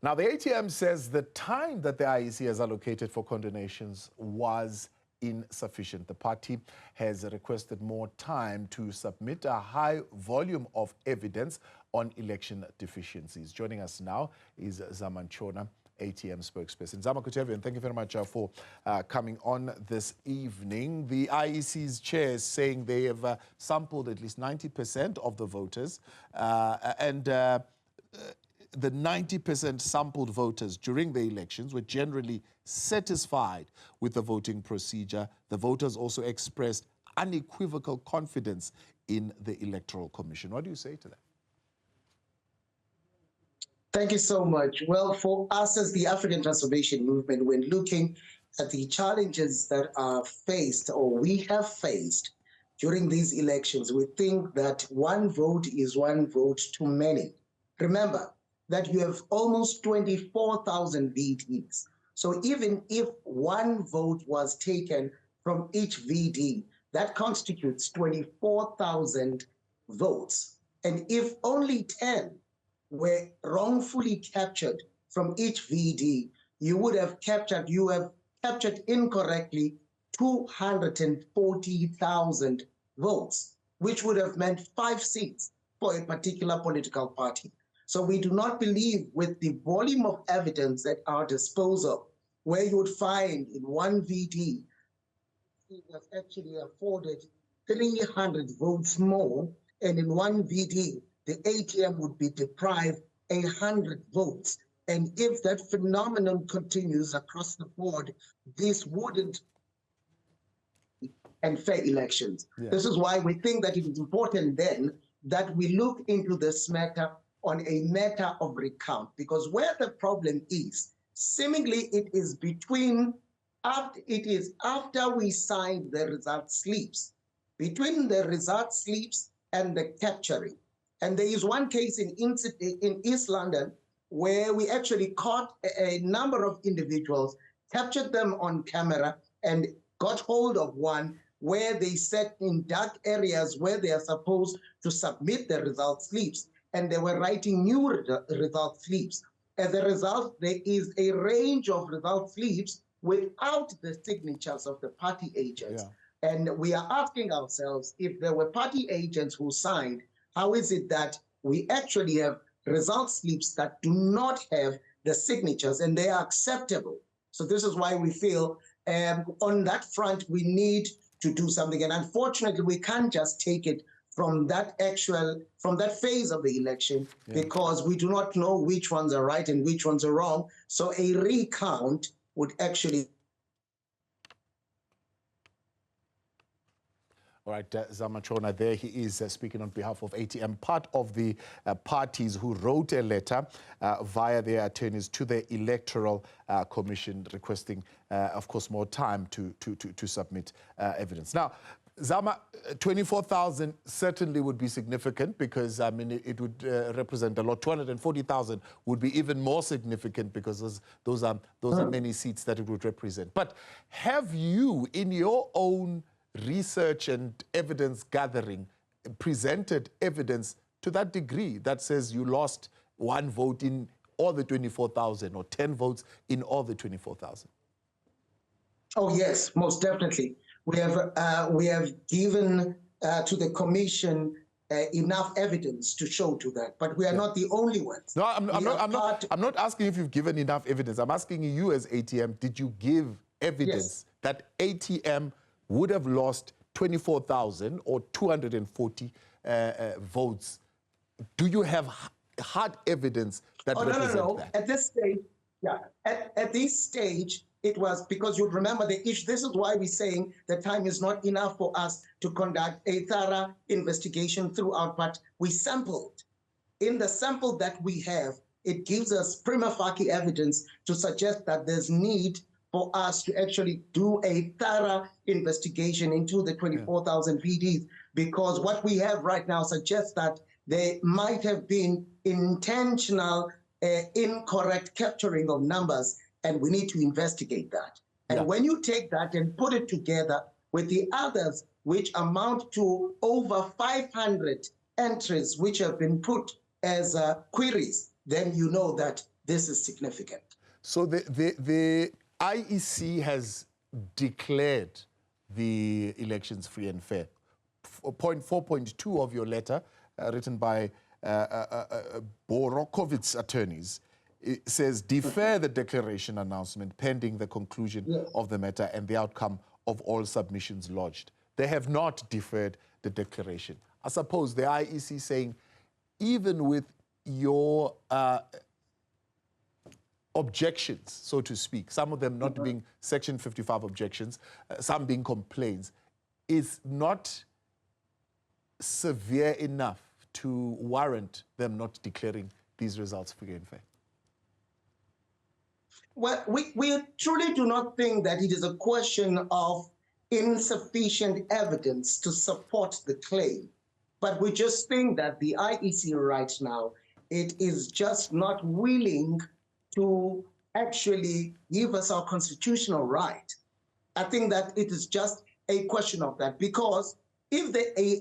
Now, the ATM says the time that the IEC has allocated for condemnations was insufficient. The party has requested more time to submit a high volume of evidence on election deficiencies. Joining us now is Zamantshona, ATM spokesperson. Zama, good to have you, and thank you very much for coming on this evening. The IEC's chair is saying they have sampled at least 90% of the voters, the 90% sampled voters during the elections were generally satisfied with the voting procedure. The voters also expressed unequivocal confidence in the Electoral Commission. What do you say to that? Thank you so much. Well, for us as the African Transformation Movement, when looking at the challenges that are faced or we have faced during these elections, we think that one vote is one vote too many. Remember that you have almost 24,000 VDs. So even if one vote was taken from each VD, that constitutes 24,000 votes. And if only 10 were wrongfully captured from each VD, you have captured incorrectly 240,000 votes, which would have meant 5 seats for a particular political party. So we do not believe, with the volume of evidence at our disposal, where you would find in one VD, it was actually afforded 300 votes more, and in one VD, the ATM would be deprived 100 votes. And if that phenomenon continues across the board, this wouldn't be fair elections. Yeah. This is why we think that it is important then that we look into this matter on a matter of recount, because where the problem is, seemingly it is after we sign the result slips, between the result slips and the capturing. And there is one case in East London where we actually caught a number of individuals, captured them on camera, and got hold of one where they sat in dark areas where they are supposed to submit the result slips, and they were writing new result slips. As a result, there is a range of result slips without the signatures of the party agents. Yeah. And we are asking ourselves, if there were party agents who signed, how is it that we actually have result slips that do not have the signatures and they are acceptable? So this is why we feel on that front, we need to do something. And unfortunately, we can't just take it from that phase of the election, because we do not know which ones are right and which ones are wrong. So a recount would actually... All right, Zamantshona there, he is speaking on behalf of ATM, part of the parties who wrote a letter via their attorneys to the Electoral Commission requesting, of course, more time to submit evidence. Now, Zama, 24,000 certainly would be significant, because, I mean, it would represent a lot. 240,000 would be even more significant, because those are many seats that it would represent. But have you, in your own research and evidence gathering, presented evidence to that degree that says you lost one vote in all the 24,000 or 10 votes in all the 24,000? Oh, yes, most definitely. We have given to the Commission enough evidence to show to that, but we are not the only ones. No, I'm not asking if you've given enough evidence. I'm asking you as ATM, did you give evidence that ATM would have lost 24,000 or 240 votes? Do you have hard evidence that represents that? At this stage, at this stage, it was because you remember the issue. This is why we're saying the time is not enough for us to conduct a thorough investigation throughout, but we sampled. In the sample that we have, it gives us prima facie evidence to suggest that there's need for us to actually do a thorough investigation into the 24,000 VDs, because what we have right now suggests that there might have been intentional incorrect capturing of numbers, and we need to investigate that. And when you take that and put it together with the others, which amount to over 500 entries which have been put as queries, then you know that this is significant. So the IEC has declared the elections free and fair. Point 4.2 of your letter, written by Borokovic's attorneys, it says, defer the declaration announcement pending the conclusion of the matter and the outcome of all submissions lodged. They have not deferred the declaration. I suppose the IEC saying, even with your objections, so to speak, some of them not being Section 55 objections, some being complaints, is not severe enough to warrant them not declaring these results free and fair? Well, we truly do not think that it is a question of insufficient evidence to support the claim, but we just think that the IEC right now, it is just not willing to actually give us our constitutional right. I think that it is just a question of that, because if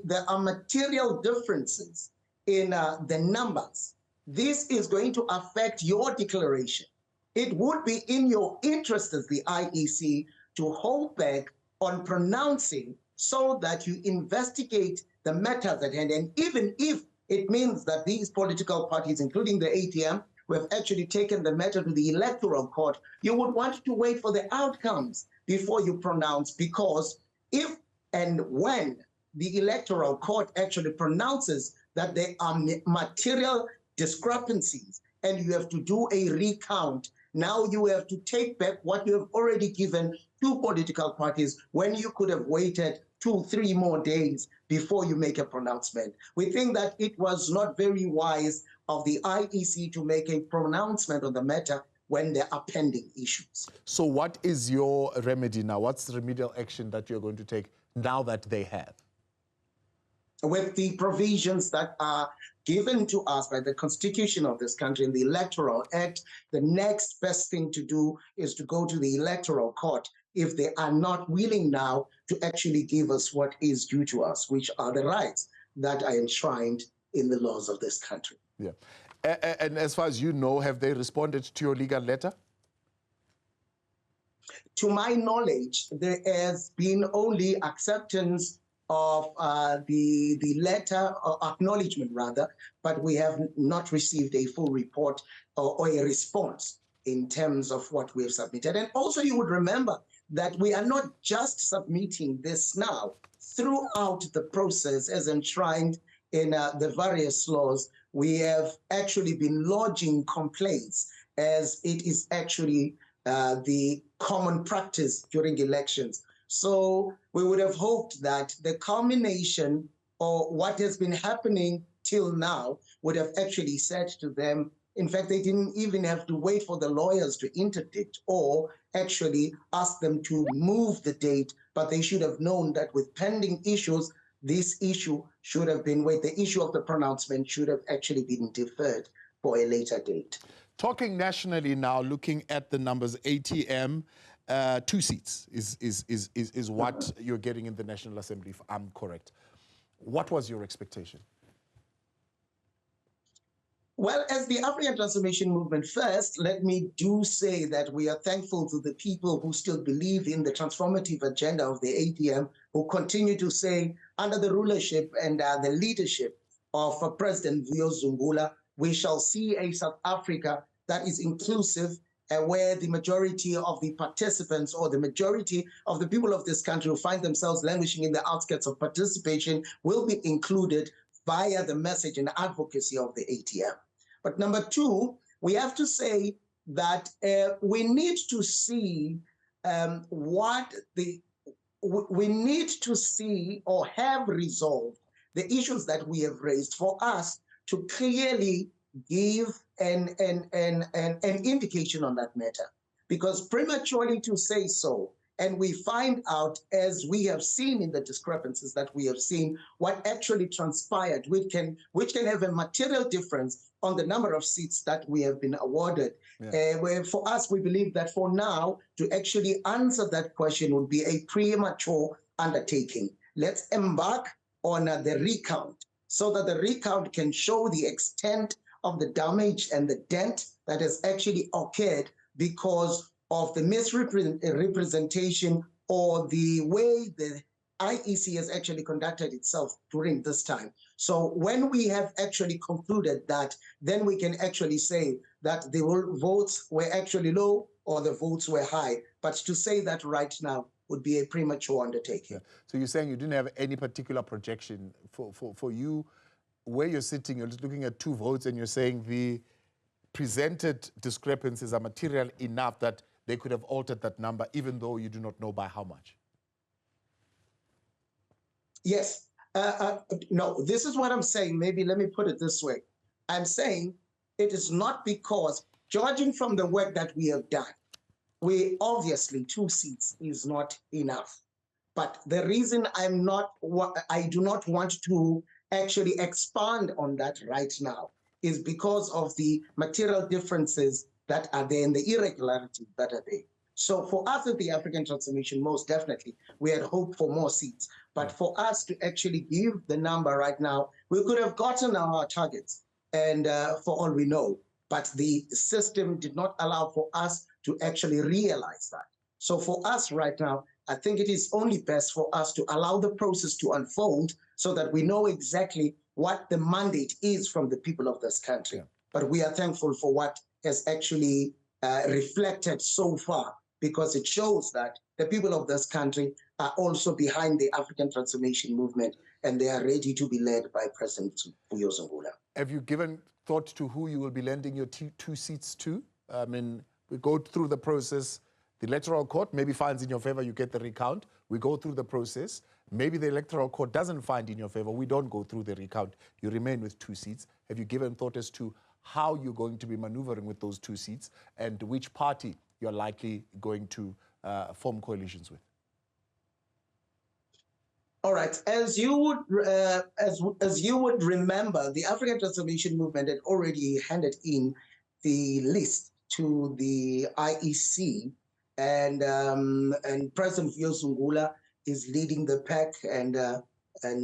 there are material differences in the numbers, this is going to affect your declaration. It would be in your interest as the IEC to hold back on pronouncing so that you investigate the matters at hand. And even if it means that these political parties, including the ATM, who have actually taken the matter to the electoral court, you would want to wait for the outcomes before you pronounce, because if and when the electoral court actually pronounces that there are material discrepancies and you have to do a recount, now you have to take back what you have already given to political parties when you could have waited 2-3 more days before you make a pronouncement. We think that it was not very wise of the IEC to make a pronouncement on the matter when there are pending issues. So what is your remedy now? What's the remedial action that you're going to take now that they have? With the provisions that are given to us by the Constitution of this country and the Electoral Act, the next best thing to do is to go to the Electoral Court if they are not willing now to actually give us what is due to us, which are the rights that are enshrined in the laws of this country. Yeah. And as far as you know, have they responded to your legal letter? To my knowledge, there has been only acceptance of the letter, or acknowledgement rather, but we have not received a full report or a response in terms of what we have submitted. And also you would remember that we are not just submitting this now. Throughout the process, as enshrined in the various laws, we have actually been lodging complaints, as it is actually the common practice during elections. So we would have hoped that the culmination or what has been happening till now would have actually said to them, in fact, they didn't even have to wait for the lawyers to interdict or actually ask them to move the date, but they should have known that with pending issues, this issue should have been, the issue of the pronouncement should have actually been deferred for a later date. Talking nationally now, looking at the numbers, ATM, 2 seats is what you're getting in the National Assembly, if I'm correct. What was your expectation? Well, as the African Transformation Movement, first, let me say that we are thankful to the people who still believe in the transformative agenda of the ATM, who continue to say, under the rulership and the leadership of President Vuyo Zungula, we shall see a South Africa that is inclusive, where the majority of the participants or the majority of the people of this country who find themselves languishing in the outskirts of participation will be included via the message and advocacy of the ATM. But number two, we have to say that we need to see we need to see or have resolved the issues that we have raised for us to clearly give an indication on that matter. Because prematurely to say so, and we find out, as we have seen in the discrepancies that we have seen, what actually transpired, which can have a material difference on the number of seats that we have been awarded. Yeah. Where for us, we believe that for now, to actually answer that question would be a premature undertaking. Let's embark on the recount so that the recount can show the extent of the damage and the dent that has actually occurred because of the misrepresentation or the way the IEC has actually conducted itself during this time. So when we have actually concluded that, then we can actually say that the votes were actually low or the votes were high. But to say that right now would be a premature undertaking. Yeah. So you're saying you didn't have any particular projection for you, where you're sitting, you're just looking at two votes and you're saying the presented discrepancies are material enough that they could have altered that number, even though you do not know by how much? Yes. No, this is what I'm saying. Maybe let me put it this way. I'm saying it is not because, judging from the work that we have done, we obviously 2 seats is not enough. But the reason I do not want to actually expand on that right now is because of the material differences that are there and the irregularities that are there. So for us at the African Transformation, most definitely, we had hoped for more seats. But for us to actually give the number right now, we could have gotten our targets, and for all we know. But the system did not allow for us to actually realize that. So for us right now, I think it is only best for us to allow the process to unfold so that we know exactly what the mandate is from the people of this country. Yeah. But we are thankful for what has actually reflected so far, because it shows that the people of this country are also behind the African Transformation Movement, and they are ready to be led by President Newzroom. Have you given thought to who you will be lending your 2 seats to? I mean, we go through the process. The Electoral Court maybe finds in your favor, you get the recount. We go through the process. Maybe the Electoral Court doesn't find in your favor. We don't go through the recount. You remain with 2 seats. Have you given thought as to how you're going to be maneuvering with those 2 seats and which party you're likely going to form coalitions with? All right. As you would remember, the African Transformation Movement had already handed in the list to the IEC, and President Newzroom is leading the pack, and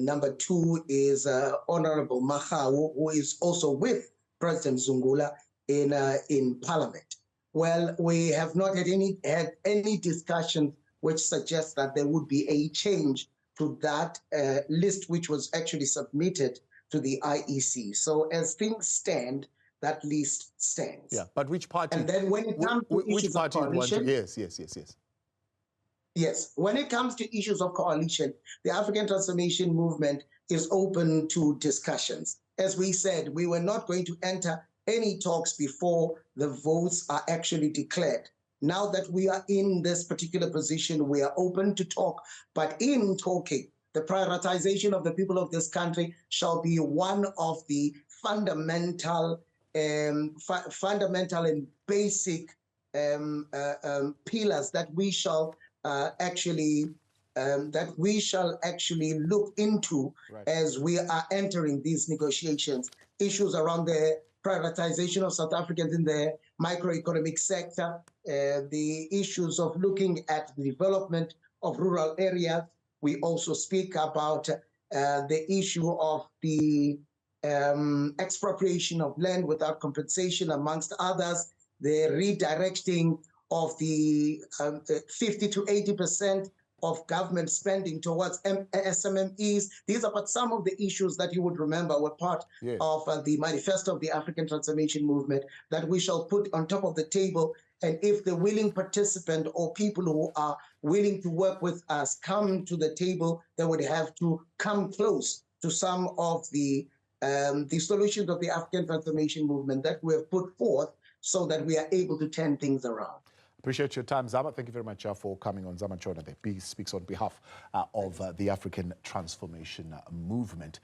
number 2 is Honorable Mahau, who is also with President Zungula in Parliament. Well, we have not had any discussion which suggests that there would be a change to that list, which was actually submitted to the IEC. So as things stand, that list stands. Yeah, but which party? And then when it comes to issues of coalition, yes. When it comes to issues of coalition, the African Transformation Movement is open to discussions. As we said, we were not going to enter any talks before the votes are actually declared. Now that we are in this particular position, we are open to talk, but in talking, the prioritization of the people of this country shall be one of the fundamental and basic pillars that we shall actually look into, right, as we are entering these negotiations. Issues around the prioritization of South Africans in the microeconomic sector, the issues of looking at the development of rural areas. We also speak about the issue of the expropriation of land without compensation, amongst others, the redirecting of the 50 to 80% of government spending towards SMMEs. These are but some of the issues that you would remember were part, yes, of the manifesto of the African Transformation Movement that we shall put on top of the table. And if the willing participant or people who are willing to work with us come to the table, they would have to come close to some of the solutions of the African Transformation Movement that we have put forth so that we are able to turn things around. Appreciate your time, Zama. Thank you very much for coming on. Zama Chona, he speaks on behalf of the African Transformation Movement.